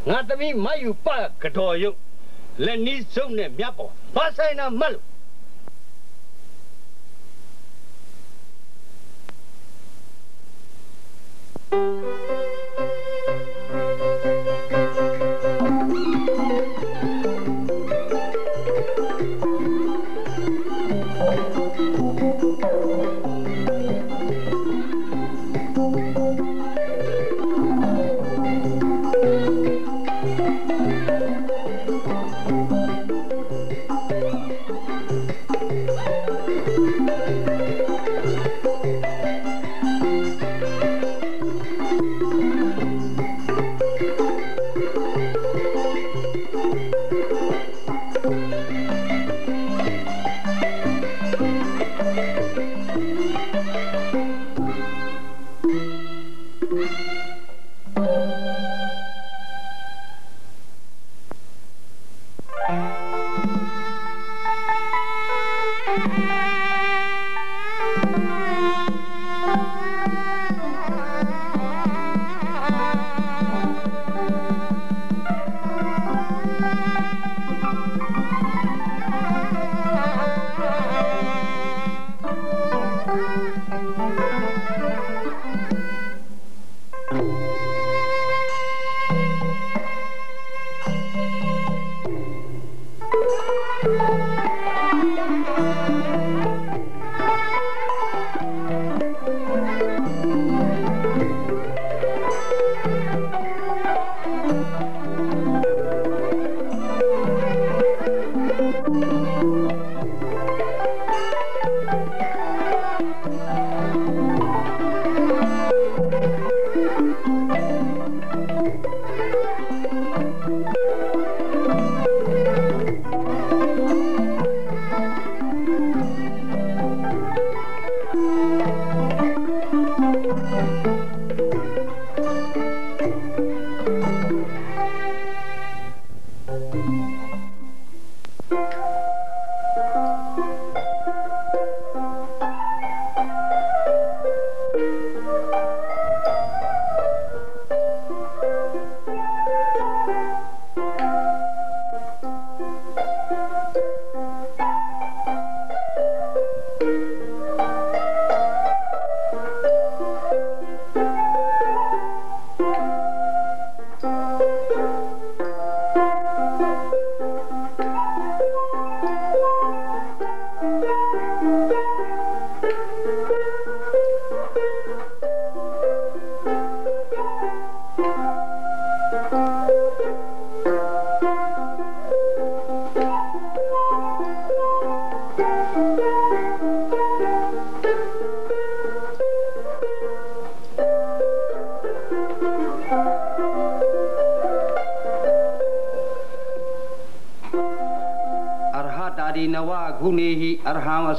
ငါသမီးမယူပကတော်ရုပ်လက်နီးစုံနဲ့မြတ်ပေါ်ဘာဆိုင်နာမတ်လို့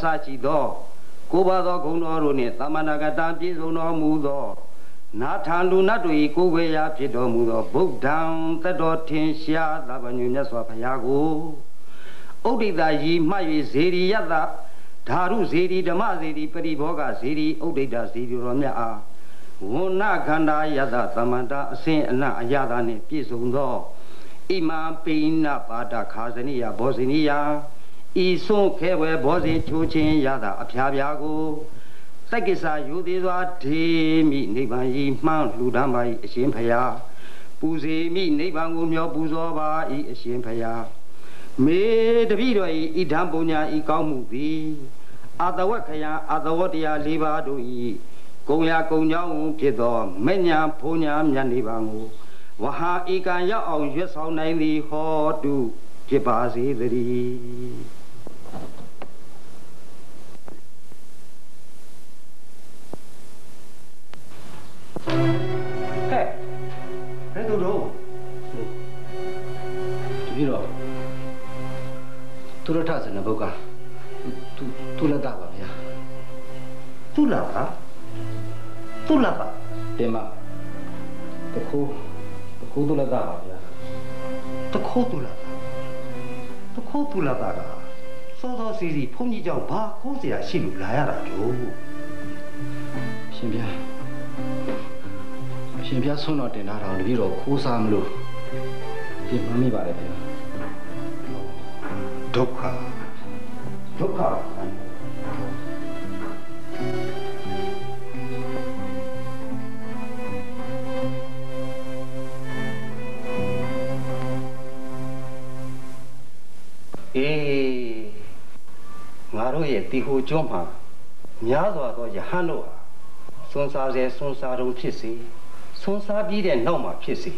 Sachi do, Kubado Gunoruni, Tamanagatan Pizuno Mudo, Natan Lunatui, Kuya Pido Mudo, book down the dotin Shia, Labanunas of Payago. Odida ye, my Ziri Yada, Taru Ziri, Damaziri, Periboga Ziri, Odida Ziri Romea, Wona Ganda Yada, Tamanda, Saint Yadani, Pizuno, Imam Pina Pada Kazania, Bosinia. Iso kewe bozi chuchin yada apyago. Sakisa yudizwa timi niban man ludambai shimpaya. Puzi mi niban umyo buzoba I shimpaya. Me the video idambunya I kaumubi. Adawakaya adawatia liba doi. Konya konya pido, menya punya myanibangu. Waha ikanya on yesau naili ho do Jibasi the Hey, I don't know. You know, to the task in a book, to la dava, yeah. To lava? To lava? Dema. The co to la dava, yeah. The co to lava. The co to lava. So easy, pony jump, cozy, I see you lie. Shimbia. Shimbia soon not in our hero, Kusam Lu. Give me by it. Doka. Doka. Eh, Maroye, Tihu Joma, Miazo, Yahanoa, Sonsa, Sonsa, Pissy, Sonsa be and Noma Pissy.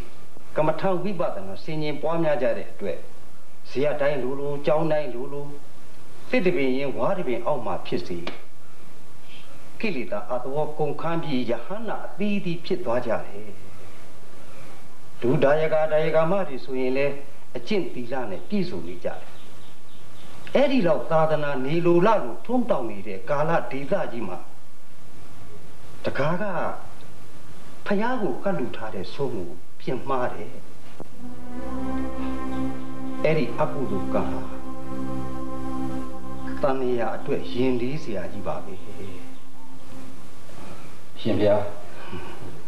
Come a town we button, singing Pomia Jare, Sia Dine Lulu, John Nine Lulu, Fiddling in Wadabin Oma Pissy. Kilita at the walk on Kambi Yahana, be the pit wajare. Do Diaga Mari Swinle, a chin Pilane, Pizu Nija. Eddie Lok Tadana, Nilu Lalu, Tom Downey, Gala Diza Jima. Takaga Payago Kalutare Somu, Piamare Eddie Abuduka တန်ရာအတွက်ရင်လေးเสียကြီးပါပဲရှင်ဗျာ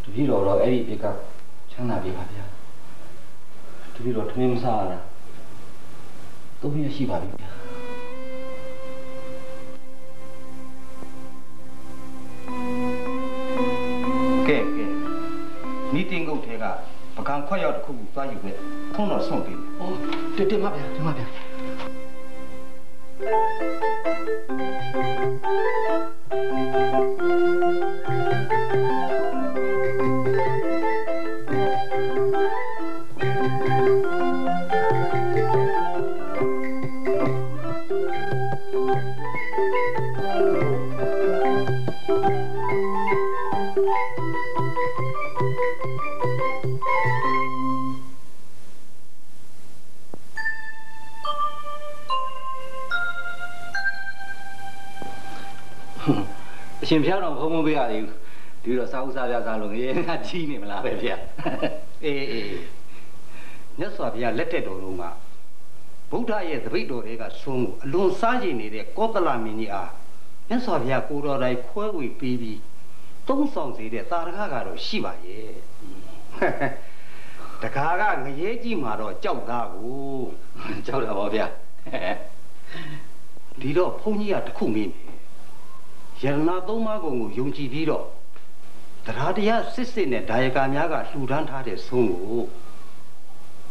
တပည့်တော်တော့အဲ့ဒီပြစ်ကချမ်းသာပြီပါဗျာတပည့်တော်ထမင်းမစားရတာ3 ရက်ရှိပါပြီဗျာကဲနီးတင်ကုတ်ထဲကပကံခွက်ရောက်တစ်ခုကိုသွားယူခဲ့ထုံးတော်ဆွန့်ပြီဩတင်ပါဗျာတင်ပါဗျာအရှင်ဖျားတော်ဖုံးမပေးရသေးဘူးဒီတော့စားဥစားပြစားလို့ငရေငါကြီးနေမလားပဲဗျာအေးမြတ်စွာဘုရားလက်ထက်တော်လုံးကဗုဒ္ဓရဲ့တပိတ်တော်တွေကဆုံးကိုအလွန်စားကျင်နေတဲ့ကောသလမင်းကြီးအားမြတ်စွာဘုရားကိုတော်တိုင်ခွဲဝေပေးပြီးသုံးဆောင်စေတဲ့တာရကကတော့ရှိပါရဲ့တခါကငရေကြီးမှာတော့ကြောက်သားကိုကြောက်တာပါဗျာဒီတော့ဘုန်းကြီးကတခုမင်းယရနာသုံးပါးကုန်ကိုယုံကြည်ပြီးတော့တရားတရားစစ်နဲ့ဒါယကာများကလှူဒန်းထားတဲ့ဆုံးကို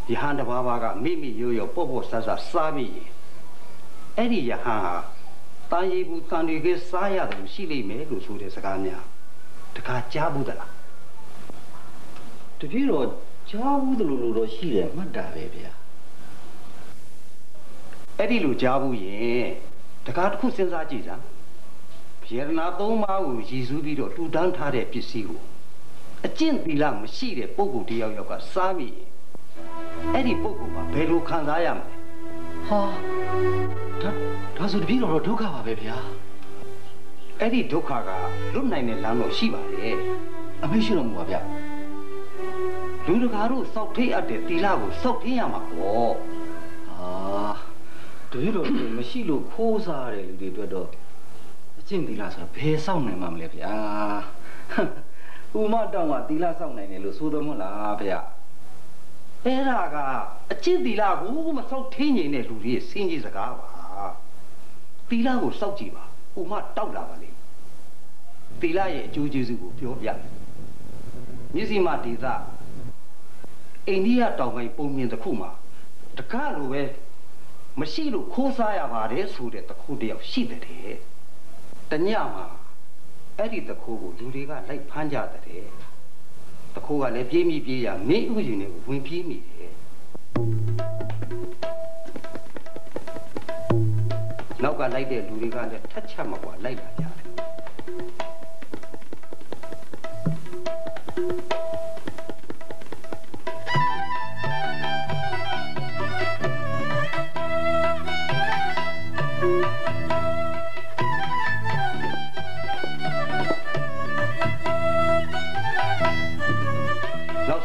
ယဟန်တစ်ပါးပါးကမိမိရိုးရိုးပေါ့ပေါ့ဆဆစားမိရင်အဲ့ဒီယဟန်ဟာတန်ရီဘူးတန်တွေကစားရတယ်ရှိလိမ့်မယ်လို့ဆိုတဲ့စကားများတခါကြားဘူးသလားတပည့်တော်ကြားဘူးလို့တော့ရှိတယ်မှတ်တာပဲဗျာအဲ့ဒီလိုကြားဘူးရင်တခါတစ်ခုစဉ်းစားကြည့်စမ်းယေရနာသုံးပါးကိုရည်စူးပြီးတော့လှူဒန်းထားတဲ့ပစ္စည်းကိုအကျင့်သီလမရှိတဲ့ပုဂ္ဂိုလ်တယောက်ကစားမိရင်အဲ့ဒီပုဂ္ဂိုလ်ကဘယ်လိုခံစားရမလဲဟာဒါဆိုတပည့်တော်တော့ဒုက္ခပါပဲဗျာအဲ့ဒီဒုက္ခကလွတ်နိုင်တဲ့လမ်းတော့ရှိပါတယ်အမေရှိတော်မူပါဗျာလူတကာတို့စောက်ထိတ်အပ်တဲ့သီလကိုစောက်ထိတ်ရမှာပေါ့တပည့်တော်မရှိလို့ခိုးစားတယ်လူတွေအတွက်တော့အကျင့်သီလဆိုတာဘယ်စောင့်နိုင်မှာမလဲဗျာဥမတောင်းကသီလစောင့်နိုင်တယ်လို့ဆိုတော့မဟုတ်လားဗျာအဲ့ဒါကအကျင့်သီလကိုမစောက်ထိန်နေတဲ့လူတွေစင်ကြီးစကားပါသီလကိုစောက်ကြည့်ပါဥမတောက်လာပါလိမ့်သီလရဲ့အကျိုးကျေးဇူးကိုပြောပြမြစ်စီမဒေသအိန္ဒိယတောင်ပိုင်းပုံမြင်တစ်ခုမှာတကားလိုပဲမရှိလို့ခိုးစားရပါတယ်ဆိုတဲ့တခုတယောက်ရှိတဲ့တညမှာအဲ့ဒီတခိုးကိုလူတွေကလိုက်ဖမ်းကြတဲ့တခိုးကလည်းပြေးမိပြေးရမင်းဥယျာဉ်တွေကိုဝင်ပြေးမိတယ်နောက်ကလိုက်တဲ့လူတွေကလည်းထက်ချက်မကွာလိုက်လာကြတယ်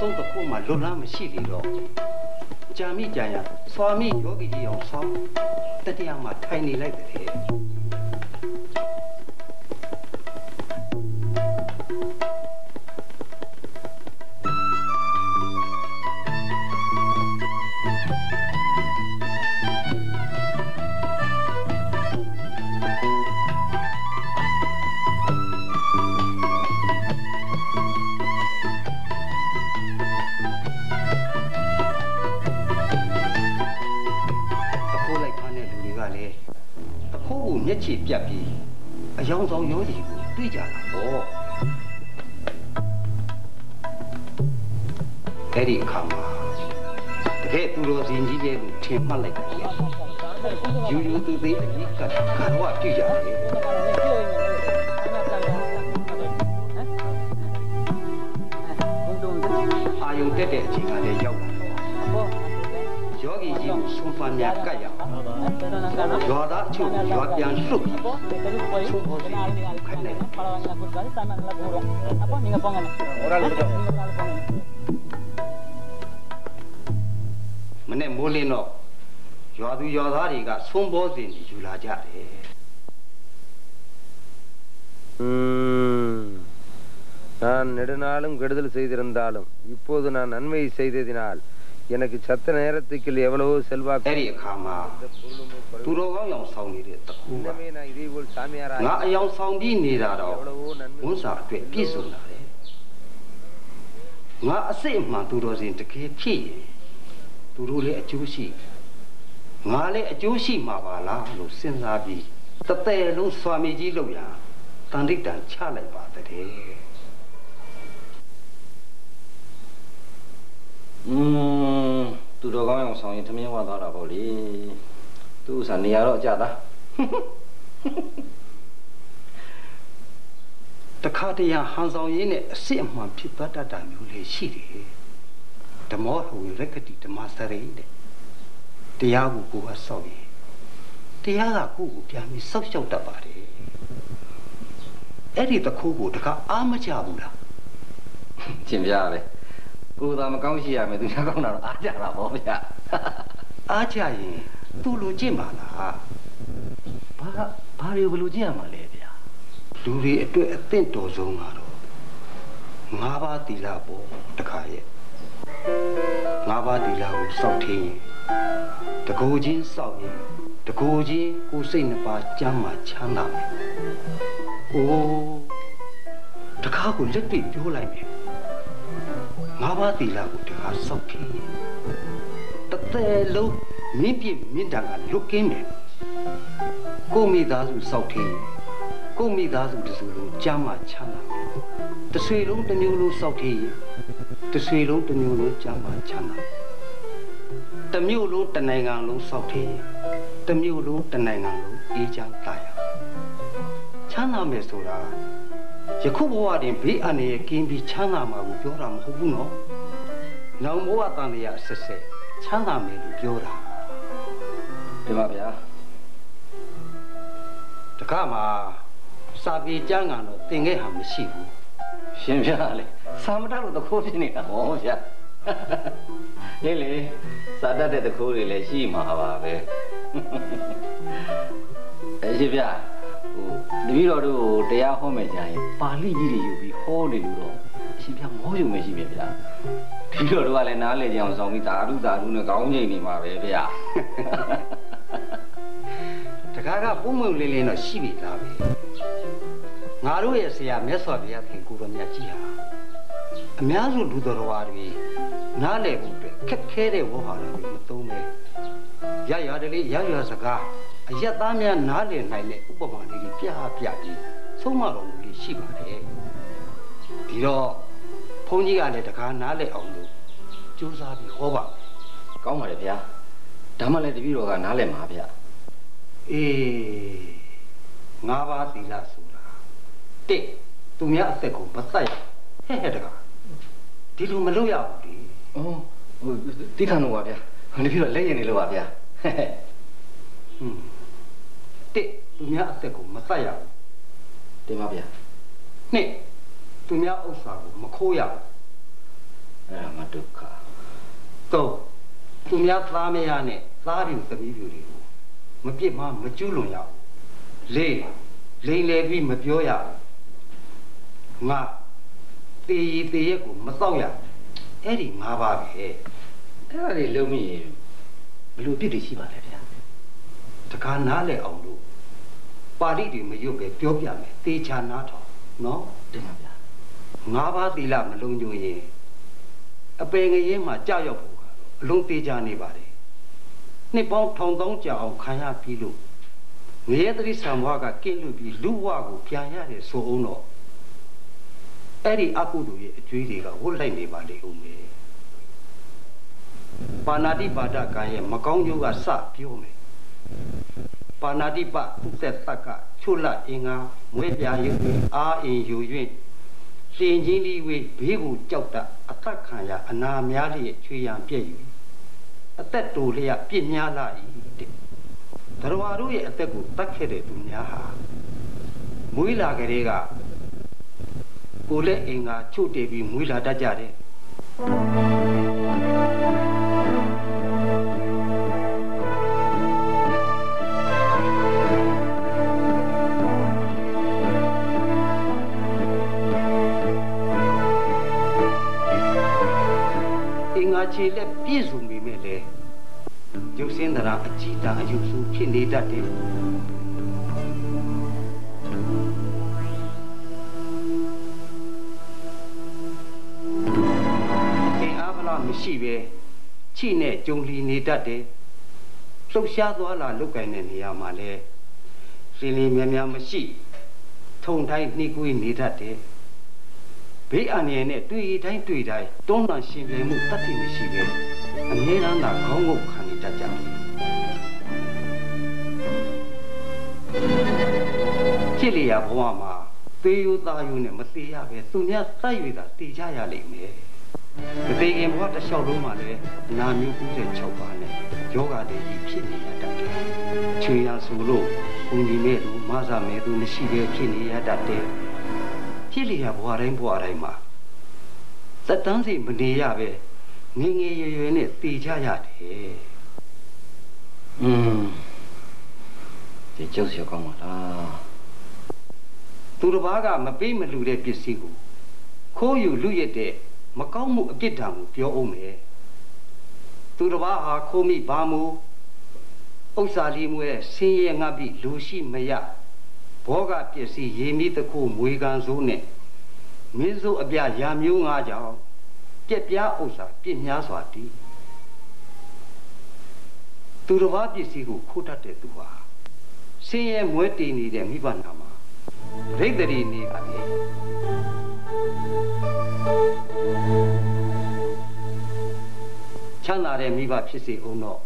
ဆုံးတစ်ခုမှလွတ်လန်းမရှိသေးတော့ကြာမိကြာရစွာမိယောဂီကြီးအောင်ဆောင်းတတရားမှထိုင်နေလိုက်တယ်မျက်ခြေပြတ်ပြီးအယောင်ဆောင်ယောဂီကိုတွေ့ကြတာပေါ့အဲ့ဒီအခါမှာတကယ်သူတော်စင်ကြီးရဲ့ကိုထင်မှတ်လိုက်တယ်ယူယူသူသေးအကြီးကကတော့ပြည့်ကြတယ်အာယုန်တက်တဲ့အချိန်ကလည်းရောက်လာယောဂီကြီးကိုဆုံးဖန်များကတ်ရအောင်ယောသားချုပ်ယောပြန်လှုပ်ဆုံးဖို့စီခိုင်းလိုက်မနဲ့မိုးလင်းတော့ သူရွာသားတွေကဆုံးဘောစဉ်ယူလာကြတယ်நான் நெடுநாளும் கெடுதல் செய்திருந்தாலும் இப்போது நான் நன்மை செய்ததினால் எனக்கு சத்த நேரத்துக்கு எவ்வளவோ செல்வாக்கு. အဲ့ဒီအခါမှာသူတော်ကောင်းရောင်ဆောင်နေတဲ့တခုက இன்னமே நான் இதே போல் சாமியாராக ငါအယောင်ဆောင်ပြီးနေတာတော့ எவ்வளவோ நன்மை ဝန်စာအတွက်ပြည့်စုံလာတယ်ငါအစစ်အမှန်သူတော်စင်တကယ်ဖြစ်ရင်သူတို့လည်းအကျိုးရှိငါလည်းအကျိုးရှိမှာပါလားလို့စဉ်းစားပြီးတသက်လုံးစွာမီကြီးလုပ်ရတန်ဋိတံချလိုက်ပါတဲ့သူတော်ကောင်းအောင်ဆောင်ရင်ထမင်းဝါသွားတာပေါ့လေသူဥစားနေရတော့အကြတာ တခါတရံဟန်ဆောင်ရင်းနဲ့အစစ်အမှန်ဖြစ်သွားတတ်တာမျိုးလေးရှိတယ်ဓမ္မောဟူရက္ခတိဓမ္မစရိတဲ့တရားကိုကိုယ်ကစောက်ရင်တရားကကိုယ့်ကိုပြန်ပြီးစောက်ရှောက်တတ်ပါတယ်အဲ့ဒီတခုကိုတခါအားမချဘူးလား ရှင်ပြရတယ်ကိုယ်သာမကောင်းရှိရမယ်သူများကောင်းတာတော့အားကြတာပေါ့ဗျာ အားချရင်သူ့လိုကြည့်ပါလား ဘာတွေဘယ်လိုကြည့်ရမှာလဲဗျာ လူတွေအတွက်အသင့်တော်ဆုံးကတော့၅ပါးသီလပေါ့တခါရဲ့၅ပါးသီလကိုစောင့်ထင်းရင်တကူချင်းစောင့်ရင်တကူချင်းကိုယ်စိတ်နှစ်ပါးကျမ်းမာချမ်းသာမယ်။အိုးတခါကိုလက်တွေ့ပြောလိုက်မယ်။၅ပါးသီလကိုတခါစောင့်ထင်းရင်တသက်လုံးမြင့်ပြည့်မြင့်တန်ကလွတ်ကင်းမယ်။ကိုမိသားစုစောင့်ထင်းရင်ကိုမိသားစုတစုလုံးကျမ်းမာချမ်းသာမယ်။တစ်ဆွေလုံးတစ်မျိုးလုံးစောင့်ထင်းရင်တစ်ဆွေလုံးတစ်မျိုးလုံးကျမ်းမာချမ်းသာတစ်မျိုးလုံးတစ်နိုင်ငံလုံးစောင့်ထင်းတစ်မျိုးလုံးတစ်နိုင်ငံလုံးအေးချမ်းသာရချမ်းသာမယ်ဆိုတာယခုဘဝတွင်ဘေးအန္တရာယ်ကင်းပြီးချမ်းသာမှာကိုပြောတာမဟုတ်ဘူးနော်နောင်ဘဝတန်တရားဆက်ဆက်ချမ်းသာမယ်လို့ပြောတာဒီပါဗျာတခါမှစာပေကျမ်းကတော့သင်ခဲ့ဟာမရှိဘူးရှင်ပြလေစာမတတ်လို့တခိုးဖြစ်နေတာဟောဗျာလေလေစာတတ်တဲ့တခိုးတွေလည်းရှိမှာပါပဲရှင်ပြဟိုတပည့်တော်တို့တရားဟောမယ်ကြာရင်ပါဠိကြီးတွေယူပြီးဟောနေလို့တော့ရှင်ပြမောယုံမရှိပြီဗျာတပည့်တော်တို့ကလည်းနားလေကြအောင်ဆောင်ပြီးသာဓုနဲ့ကောင်းငိမ့်နေမှာပဲဗျာတကားကပုံမှန်လေးလေးတော့ရှိပြီလားပဲငါတို့ရဲ့ဆရာမြတ်စွာဘုရားခင်ကိုတော်မြတ်ကြီးဟာအများစုလူတော်တော်တွေနားလည်ဖို့အတွက်ခက်ခဲတဲ့ဝေါ်ဟာတွေမသုံးပဲရရတလေးရရစကားအယက်သားများနားလည်နိုင်တဲ့ဥပမာလေးတွေပြပြီးဆုံးမတော်မူလေးရှိပါတယ်ဒီတော့ဘုန်းကြီးကလည်းတကားနားလည်အောင်လို့ကြိုးစားပြီးဟောပါကောင်းပါလေဗျာဒါမှလည်းတပည့်တော်ကနားလည်မှာဗျာအေး၅ပါးသီလဆိုတာတစ်သူများအသက်ကိုမတတ်ရဟဲ့တကားဒီလိုမလုပ်ရဘူးလေဩဟိုတိခါတော့ပါဗျာတပည့်တော်လက်ရင်နေလို့ပါဗျာတစ်သူများအသက်ကိုမတတ်ရဘူးတင်ပါဗျာနှစ်သူများဥစ္စာကိုမခိုးရဘူးအဲ့ဒါမှဒုက္ခသုံးသူများသားမယားနဲ့သားတွေသမီးတွေကိုမပြစ်မကျူးလွန်ရဘူးလေးလိန်လေပြီးမပြောရဘူးငါတေးရီတေးရက်ကိုမတော့ရအဲ့ဒီ၅ပါးပဲအဲ့ဒါတွေလုံးမိရင်ဘယ်လိုပြစ်တွေရှိပါလဲဗျာတခါနားလေအောင်လို့ပါဠိတွေမရွတ်ပဲပြောပြမယ်သေချာနားထောင်နော်တင်ပါဗျာ၅ပါးသီလမလုံးညွှန်ရင်အပေငရဲမှာကြောက်ရောက်ဖို့အလုံးသေးချာနေပါတယ်နှစ်ပေါင်းထောင်သောင်းကြာအောင်ခံရပြီးလို့ငရဲတိဆံဘဝကကင်းလွတ်ပြီးလူဘဝကိုပြန်ရတယ်ဆိုအောင်တော့အဲ့ဒီအကုသိုလ်ရဲ့အကျွေးတွေကဝတ်လိုက်နေပါလေဦးမယ်ပါဏာတိပါဒကံရဲ့မကောင်းကျိုးကစပြောမယ်ပါဏာတိပသူသက်တက်ကချွတ်လအင်္ဂါမွေးပြာရုပ်အာအင်ယူ၍လင်ကြီးလေးဝေးဘေးကိုကြောက်တအသက်ခံရအနာများလျက်ချွေရန်ပြည့်ယူအသက်တူလျက်ပြည့်များလာ၏တဲ့တရဝါတို့ရဲ့အသက်ကိုတတ်ခဲ့တဲ့သူများဟာမွေးလာကြတဲ့ကကိုလည်းအင်္ဂါချုပ်တည်ပြီးမွေးလာတတ်ကြတယ် ရုပ်စင်းသရာအကြည်တန်အယုစုဖြစ်နေတတ်တယ်မရှိပဲချိနဲ့ကြုံလီနေတတ်တယ်လှုပ်ရှားသွားလာလုတ်ကင်တဲ့နေရာမှာလဲစင်လီများများမရှိထုံတိုင်းနှိကွေးနေတတ်တယ်ဘေးအန္တရာယ်နဲ့တွေ့တိုင်းတွန်းလှန်ရှင်ပြိုင်မှုတတ်သိမရှိပဲအမြဲတမ်းသာခေါင်းငုတ်ခံနေတတ်ကြတယ်ဖြစ်လျာဘဝမှာသေးရိုးသားရိုးနဲ့မသေးရပဲသူများတိုက်၍သာတည်ကြရလိမ့်မယ်မသေးခင်ဘဝတစ်လျှောက်လုံးမှာလည်းနာမျိုး96ပါးနဲ့ယောဂတွေကြီးဖြစ်နေရတတ်တယ်။ချွေရဆိုလို့ဦးညီမဲ့သူမဆာမဲ့သူမရှိပဲဖြစ်နေရတတ်တယ်။ဖြစ်လျာဘဝတိုင်းမှာစက်တန်းစီမနေရပဲငငယ်ရွယ်နဲ့တည်ကြရတယ်။ဒီကျုပ်စီကောင်းပါလား။သူတစ်ပါးကမပေးမလူတဲ့ပစ္စည်းကိုခိုးယူလူရတဲ့မကောင်းမှုအပြစ်ဒဏ်ကိုပြောအောင်မယ်သူတစ်ပါးဟာခိုးမိပါမူဥစ္စာလီမွဲဆင်းရဲငှပ်ပြီးလူရှိမရဘောကပစ္စည်းရေမိတခုမွေကန်စိုးနဲ့မင်းစိုးအပြရာမျိုး၅ကြောင်ပြက်ပြားဥစ္စာပြစ်များစွာတည်သူတစ်ပါးပစ္စည်းကိုခိုးတတ်တဲ့သူဟာဆင်းရဲမွဲတည်နေတဲ့မိဘနာမှာရိတ်တရီနေပါလေချမ်းသာတဲ့မိဘဖြစ်စေအောင်တော့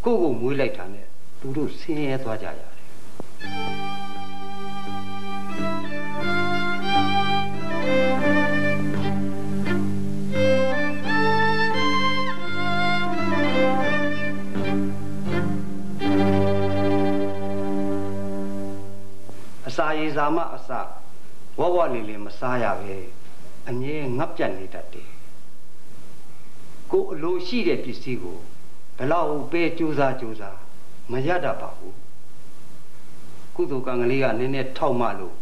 ကိုယ့်ကိုမွေးလိုက်တာနဲ့သူတို့ဆင်းရဲသွားကြရတယ်အစာရေစာမအစဝဝလေးလေးမစားရပဲအမြဲငတ်ပြတ်နေတတ်တယ်ကိုအလိုရှိတဲ့ပစ္စည်းကိုဘလောက်ပဲကြိုးစားမရတတ်ပါဘူးကုသိုလ်ကံကလေးကနည်းနည်းထောက်မှလို့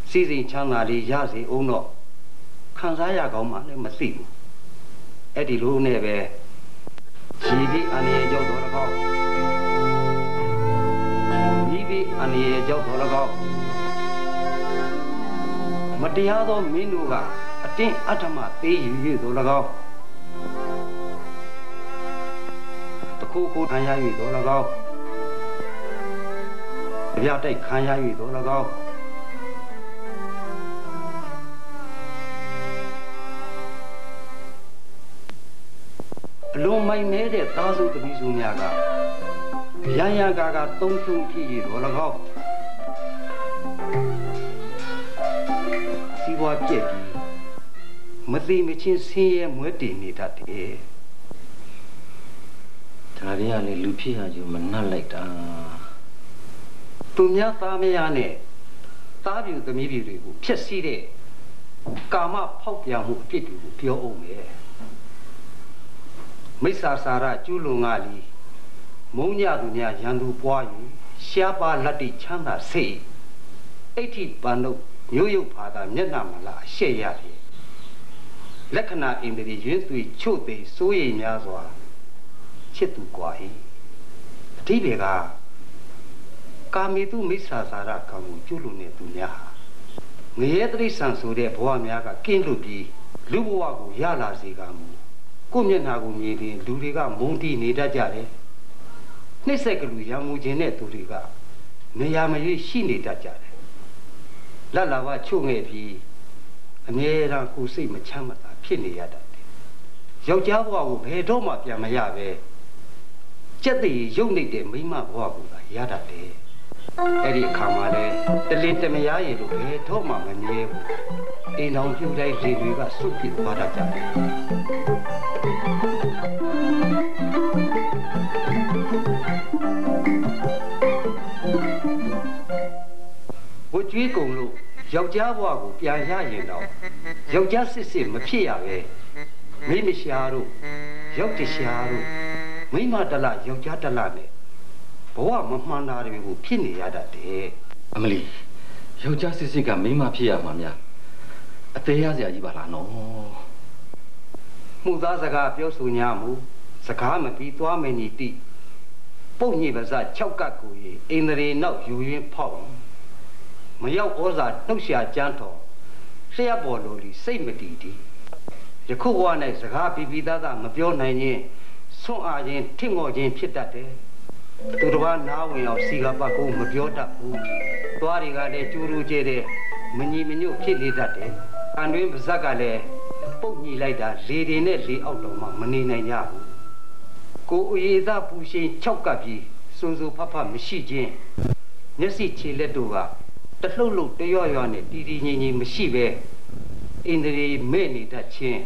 စီစဉ်ချမ်းသာလေးရစေအောင်တော့ခံစားရကောင်းမှလည်းမသိဘူးအဲ့ဒီလိုနဲ့ပဲជីវិตအန္တရာယ်ကြောင့်တော့၎င်းជីវិตအန္တရာယ်ကြောင့်တော့၎င်းမတရားသောမင်းတို့ကအတင်းအဓမ္မသေးယူ၍တော့၎င်းတခုခုခံရ၍တော့၎င်းအပြတိုက်ခံရ၍တော့၎င်းအလုံးမိုက်မဲတဲ့သားစုသမီးစုများကရန်ရန်ကာသုံးဖြုံဖြစ်၍တော့၎င်းစီးပွားပြက်ပြီးမသိမချင်းဆင်းရဲမွဲတည်နေတတ်တယ်ဒါတွေကလေလူဖြစ်ရကြမနှက်လိုက်တာသူများသားမယားနဲ့သားပြူသမီးပြူတွေကိုဖျက်ဆီးတဲ့ကာမဖောက်ပြန်မှုအဖြစ်တွေကိုပြောအောင်မယ်မိစ္ဆာစာရကျူးလွန်ကလီမုံညသူများရန်သူပွား၍ရှားပါလက်တိချမ်းသာစိတ်အဋ္ဌိပန်တို့မျိုးရုပ်ဖာသာမျက်နှာမလားရှေ့ရတယ်လက္ခဏာအိန္ဒြေရွေးသွေချို့သိစိုးရိမ်များစွာချစ်သူกว่า၏အတိဘေကကာမေတုမိစ္ဆာစာရကံကိုကျွလွန်နေသူများငရဲတိဆန်ဆိုတဲ့ဘဝများကကင်းလွတ်ပြီးလူဘဝကိုရလာစေကမူကိုမျက်နှာကိုမြင်ရင်လူတွေကမုန်းတီးနေတတ်ကြတယ်နှိမ့်ဆက်ကလူရံမှုခြင်းတဲ့သူတွေကနေရာမရွေးရှိနေတတ်ကြတယ်လက်လာဝချို့ငဲ့ပြီးအမြဲတမ်းကိုယ်စိတ်မချမ်းမသာဖြစ်နေရတတ်တယ်ယောက်ျားဘဝကိုဘယ်တော့မှပြန်မရပဲကြက်တည်ရုပ်နေတဲ့မိန်းမဘဝကိုသာရတတ်တယ်အဲ့ဒီအခါမှာလဲတလင်းတမယားရည်လို့ဘယ်တော့မှမမြဲဘူးအိမ်တော်ပြုတ်လိုက်လေတွေကစွတ်ပြစ်သွားတတ်ကြတယ်ဝကျွေးကုန်လို့ယောက်ျားဘဝကိုပြန်ရရင်တော့ယောက်ျားစစ်မဖြစ်ရပဲမိမရှာတို့ယောက်ျရှာတို့မိမတလယောက်ျားတလနဲ့ဘဝမမှန်တာတွေကိုဖြစ်နေရတတ်တယ်အမလီယောက်ျားစစ်ကမိမဖြစ်ရမှာများအသေးရစရာကြီးပါလားနော်မှုသားစကားပြောဆို냐မူ စကားမပြီးသွားမယ်နီတိပုတ်ညိပါစား6ကတ်ကိုရေအိန္ဒြေနောက်ယူရင်းဖောက်မရောက်ဩဇာနှုတ်ရှာကြမ်းတော်လျှက်ပေါ်လိုလီစိတ်မတည်တည်ယခုဘဝ၌စကားပြီးပြီးသားသားမပြောနိုင်ခြင်းဆွန့်အားခြင်းထင့်ငေါ်ခြင်းဖြစ်တတ်တယ်သူတစ်ပါးနားဝင်အောင်စီကပတ်ကိုမပြောတတ်ဘူးသွားတွေကလည်းကျူးရူကျဲတဲ့မညီမညွတ်ဖြစ်နေတတ်တယ်အန်တွင်ပါဇက်ကလည်းပုတ်ညိလိုက်တာလေတွေနဲ့လေအောက်တော်မှမနေနိုင်ကြဘူးကိုအရေးသားပူရှင်6ကပ်ပြီးစိုးစိုးဖတ်ဖတ်မရှိခြင်းမျက်စိခြေလက်တို့ကတလှုပ်လှုပ်တရွရွနဲ့တီတီငိမ့်ငိမ့်မရှိပဲအိန္ဒြေမဲ့နေတတ်ခြင်း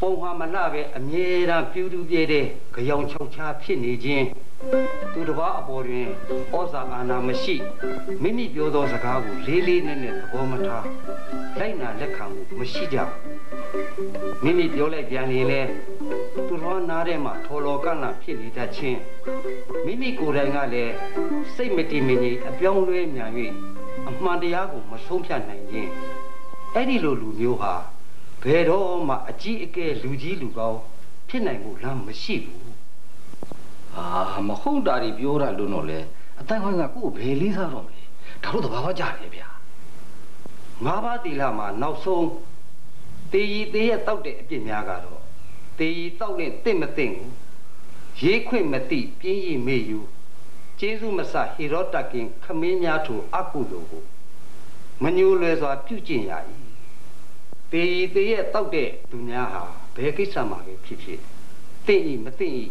ပုံဟာမလှပဲအမြဲတမ်းပြူးတူးပြဲတဲ့ကြောင်ချောက်ချားဖြစ်နေခြင်းသူတစ်ပါးအပေါ်တွင်ဩဇာအာဏာမရှိမိမိပြောသောစကားကိုလေးလေးနက်နက်သဘောမထားလိုက်နာလက်ခံမှုမရှိကြမိမိပြောလိုက်ပြန်ရင်လေသူတော်နားထဲမှာထော်လော်ကန့်လန့်ဖြစ်နေတတ်ခြင်းမိမိကိုယ်တိုင်ကလည်းစိတ်မတည်မငြိမ်အပြောင်းလဲမြန်၍အမှန်တရားကိုမဆုံးဖြတ်နိုင်ခြင်းအဲ့ဒီလိုလူမျိုးဟာဘယ်တော့မှအကြီးအကဲလူကြီးလူကောင်းဖြစ်နိုင်မှုလမ်းမရှိဘူးမဟုတ်တာတွေပြောတာလို့တော့လေအတိုင်းခွင့်ကကိုယ်ဘယ်လေးစားတော့မလဲဒါတို့သဘာဝကြတယ်ဗျာ၅ပါးသီလမှာနောက်ဆုံးတေရီသေးရဲ့တောက်တဲ့အပြစ်များကတော့တေရီတောက်နဲ့တင့်မတင့်ဘူးရေးခွင့်မသိပြင်းရည်မေ့ယူကျေးဇူးမဆဟေရောတကင်ခမင်းများထိုအကုသိုလ်ကိုမညိုလွယ်စွာပြုကျင့်ရ၏တေရီသေးရဲ့တောက်တဲ့သူများဟာဘယ်ကိစ္စမှာပဲဖြစ်ဖြစ်တင့်ဤမတင့်ဤ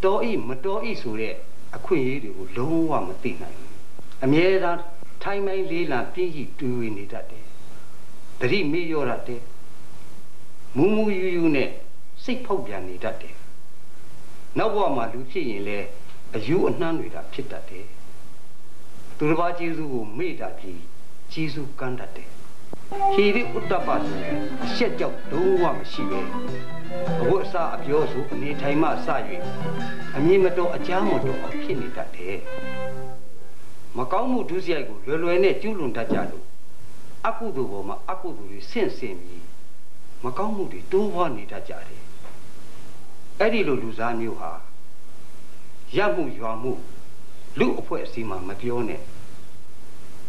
တော်ဤမတော်ဤဆိုတဲ့အခွင့်အရေးတွေကိုလုံးဝမသိနိုင်ဘူးအမြဲတမ်းထိုင်မိုင်းလေးလံပြင်းကြီးတူဝေနေတတ်တယ်တတိမေ့ရောတတ်တယ်မူမူယူယူနဲ့စိတ်ဖောက်ပြန်နေတတ်တယ်နောက်ဘဝမှာလူဖြစ်ရင်လည်းအယူအနှမ်းတွေကဖြစ်တတ်တယ်သူတစ်ပါးကျေးဇူးကိုမေ့တာပြီးကျေးဇူးကမ်းတတ်တယ်ဟိရိဥတ္တပဆိုရင်အရှက်ကြောက်လုံးဝမရှိပဲအဝတ်အစားအပြောဆိုအနေထိုင်မှစ၍အမြင်မတော်အကြားမတော်ဖြစ်နေတတ်တယ်မကောင်းမှုဒုစရိုက်ကိုလွယ်လွယ်နဲ့ကျူးလွန်တတ်ကြလို့အကုသိုလ်ပေါ်မှာအကုသိုလ်တွေဆင့်ပြီးမကောင်းမှုတွေတိုးပွားနေတတ်ကြတယ်အဲ့ဒီလိုလူစားမျိုးဟာရမှုရွာမှုလူအဖွဲ့အစည်းမှာမပြောနဲ့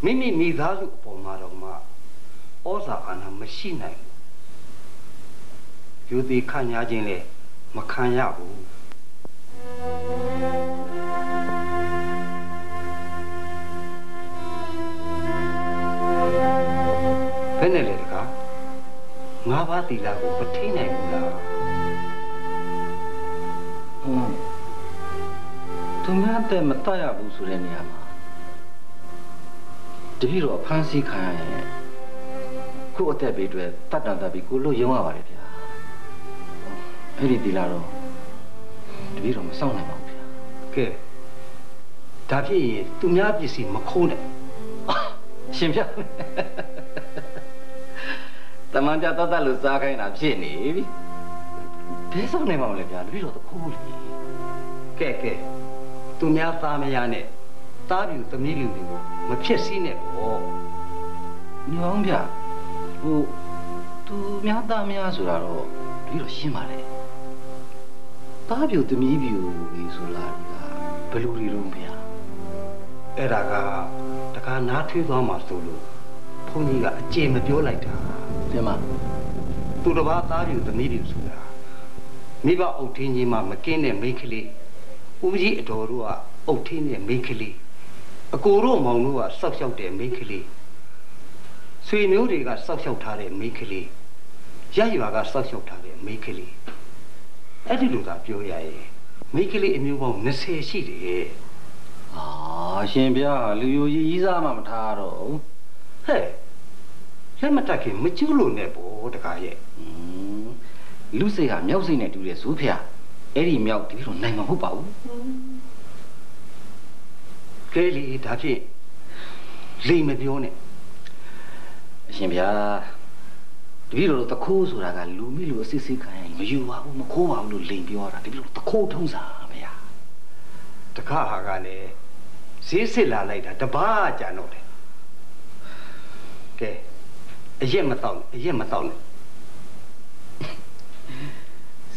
မိမိမိသားစုအပေါ်မှာတော့မှဩဇာအာဏာမရှိနိုင်ဘူးယူသည်ခံရခြင်းလဲမခံရဘူးဘယ်နဲ့လဲတကား၅ပါးသီလကိုမထိနိုင်ဘူးလားသူများတဲ့မတတ်ရဘူးဆိုတဲ့နေရာမှာတပည့်တော်ဖမ်းဆီးခံရရင်ကို့အသက်ဘေးတွေတတ်တန်တတ်ပြီးကိုလို့ရုံးရပါတယ်ဗျာအဲ့ဒီသီလတော့တပည့်တော်မစောင့်နိုင်ပါဘူးဗျာကဲဒါဖြစ်ရင်သူများပစ္စည်းမခိုးနဲ့ရှင်ဗျာတမန်ကြတတ်လို့စားခိုင်းတာဖြစ်နေပြီဘယ်စောင့်နိုင်မှာမလဲဗျာတပည့်တော်တခိုးလေကဲသူများသားမရနဲ့သားပြူသမီးလူတွေကိုမဖြစ်စည်းနဲ့ပေါ့ညောင်းဗျသူများသားများဆိုတာတော့ပြီးတော့ရှင်းပါလေသားပြူသမီးပြူကြီးဆိုလာဘယ်လိုတွေတော့ဗျာအဲ့ဒါကတခါနားထွေးသွားမှဆိုလို့ဘုန်းကြီးကအကျေမပြောလိုက်တာကျမသူတစ်ပါးသားပြူသမီးပြူဆိုတာမိဘအုပ်ထင်းကြီးမှမကင်းတဲ့မိန်းကလေးဦးကြီးအတော်တို့ကအုပ်ထင်းတဲ့မိန်းကလေးအကိုတို့မောင်တို့ကစောက်ရှောက်တဲ့မိန်းကလေးဆွေမျိုးတွေကစောက်ရှောက်ထားတဲ့မိန်းကလေးရရွာကစောက်ရှောက်ထားတဲ့မိန်းကလေးအဲ့ဒီလိုသာပြောရရင်မိန်းကလေးအမျိုးပေါင်း20ရှိတယ်ရှင်ဗျာလူယိုကြီးစားမှမထားတော့ဟဲ့လက်မတက်ခင်မကျူးလို့နဲ့ပေါ့တခါရဲ့လူစိတ်ဟာမြောက်စိတ်နဲ့တူတယ်ဇူးဖေအဲ့ဒီမြောက်ဒီလိုနိုင်မှာမဟုတ်ပါဘူးကဲလီဒါဖြင့်လိမ်မပြောနဲ့အရှင်ဗျာတပည့်တော်တခိုးဆိုတာကလူမိလူအစစ်စစ်ခံရင်မယူပါဘူးမခိုးပါဘူးလို့လိမ်ပြောတာတပည့်တော်တခိုးထုံးစားဗျာတခါဟာကလည်းဈေးစစ်လာလိုက်တာတပားကြံတော့တယ်ကဲအရက်မတော့နဲ့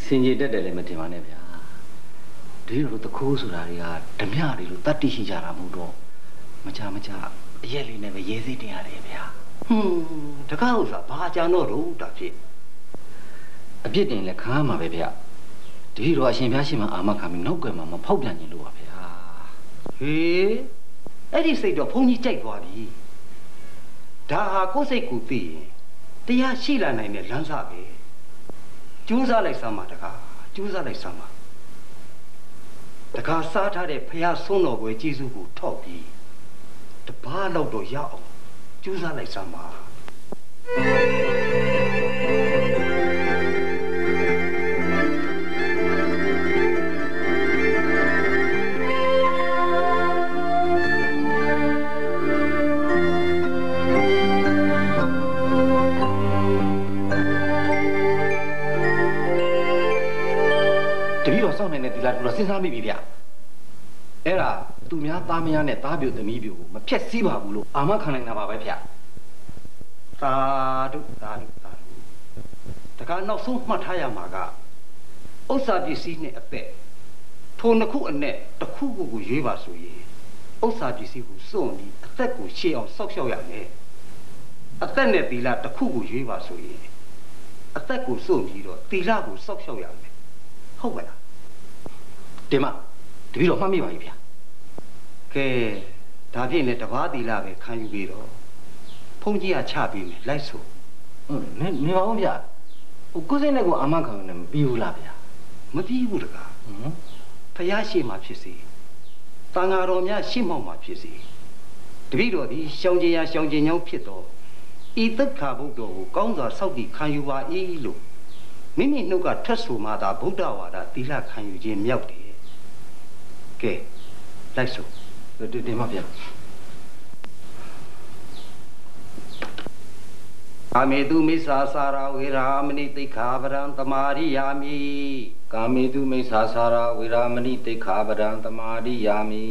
စင်ကြီးတက်တယ်လည်းမတင်ပါနဲ့ဗျာ ဒီလိုတခိုးဆိုတာတွေကဓမြတွေလို့တတ်တိရှိကြတာမဟုတ်တော့မကြအရက်လေးနဲ့ပဲရေးစိတ်တင်ရတယ်ဗျာတကားဥစ္စာဘာကြံတော့တော့တာဖြစ်အပြစ်တင်လည်းခံရမှာပဲဗျာတတိတော့အရှင်ဘုရားရှိမှအာမခံပြီးနောက်ကွယ်မှာမဖောက်ပြန်ခြင်းလို့ပါဗျာဟေးအဲ့ဒီစိတ်တော့ဘုန်းကြီးကြိုက်သွားပြီဒါဟာကိုယ်စိတ်ကိုသိရင်တရားရှိလာနိုင်တဲ့လမ်းစာပဲကျူးစားလိုက်စမ်းပါတကားကျူးစားလိုက်စမ်းပါတကားစားထားတဲ့ဖះဆုံးတော်ပွဲကျေးဇူးကိုထောက်ပြီးတပားလောက်တော့ရအောင်ကျူးစားလိုက်စမ်းပါစောင့်နေတဲ့ဒီလာတို့စဉ်းစားမိပြီဗျအဲ့ဒါသူများသားမယားနဲ့သားပြိုသမီးပြိုကိုမဖြက်စီးပါဘူးလို့အာမခံနိုင်တာပါပဲဗျသာဓုတခါနောက်ဆုံးမှတ်ထားရမှာကဥစ္စာပစ္စည်းနဲ့အသက်ထိုနှစ်ခုအနဲ့တစ်ခုကိုရွေးပါဆိုရင်ဥစ္စာပစ္စည်းကိုစွန့်ပြီးအသက်ကိုရှေ့အောင်စောက်ရှောက်ရမယ်အသက်နဲ့သီလတစ်ခုကိုရွေးပါဆိုရင်အသက်ကိုစွန့်ပြီးတော့သီလကိုစောက်ရှောက်ရမယ်ဟုတ်ပါလားတင်မတပည့်တော်မှတ်မိပါပြီဗျာကဲဒါဖြင့်လည်းတပါးသီလပဲခံယူပြီးတော့ဘုန်းကြီးကချပေးမယ်လိုက်ဆိုနေပါဦးဗျာဟိုကိုယ်စိတ်နဲ့ကိုအာမခံနေမပြီးဘူးလားဗျာမပြီးဘူးတကားဖះရှိမှဖြစ်စေတန်ဃာတော်များရှိမှောက်မှဖြစ်စေတပည့်တော်သည်ရှောင်ကျင်ရာရှောင်ကျင်ကြောင်းဖြစ်တော်ဤသက်ခါဘုဒ္ဓကိုကောင်းစွာစောင့်တည်ခံယူပါ၏လို့မိမိနှုတ်ကထွက်ဆိုမှသာဗုဒ္ဓဝါဒသီလခံယူခြင်းမြောက်တယ်ကဲလိုက်ဆိုတင်ပါဗျာကာမေတုမိစ္ဆာစာရဝေရာမဏိတိခာပရံတမာရိယာမိကာမေတုမိစ္ဆာစာရဝေရာမဏိတိခာပရံတမာရိယာမိ